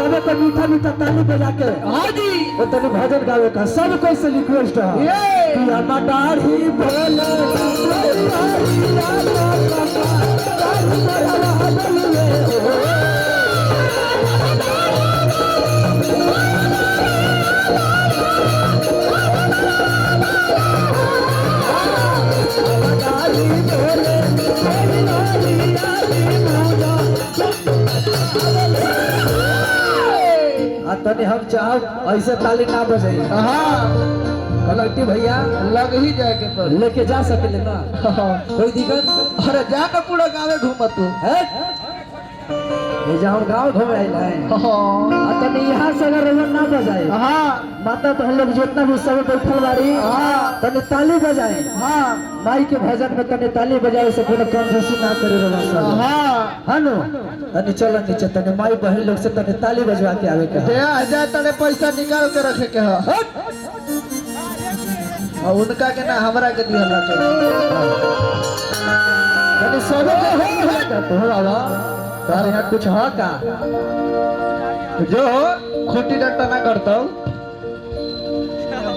सब को मीठा मीठा ताली बजा के हाँ जी वो तनी भजन गावे का सब कोई से रिक्वेस्ट है कि अमदार ही बोले तनी हम चाह ऐसे ताली ना बजाई। हाँ कलेक्टिव भैया लग ही जाए के पर लेके जा सके ना कोई दिक्कत। अरे जाकर पूरा गाँव घूम तू है ये जहाँ गाँव घूमे आइल है तनी यहाँ से अगर रवन ना बजाए हाँ माता तो हम लोग जितना भी सब बैठल बारी तनी ताली बजाए माई के भजन में तनी ताली बजाए से कोनो कंजूसी ना करे रवन सब। हाँ नो तनी चलो नीचे तनी माई बहन लोग से तनी ताली बजवा के आवे के जा तने पैसा निकाल के रखे के है और उनका के ना हमरा के दिहला तनी सब के तोहरा तारे यहाँ कुछ है का जो खूटी डंटा ना करता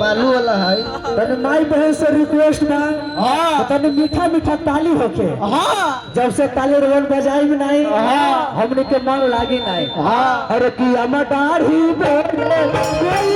बालू वाला है तनी माई बहन से रिक्वेस्ट बा तनी मीठा मीठा ताली होके जब से ताली रवन बजाई में नहीं हमने के मन लागी नहीं अरे कि अमदार ही बोले कोई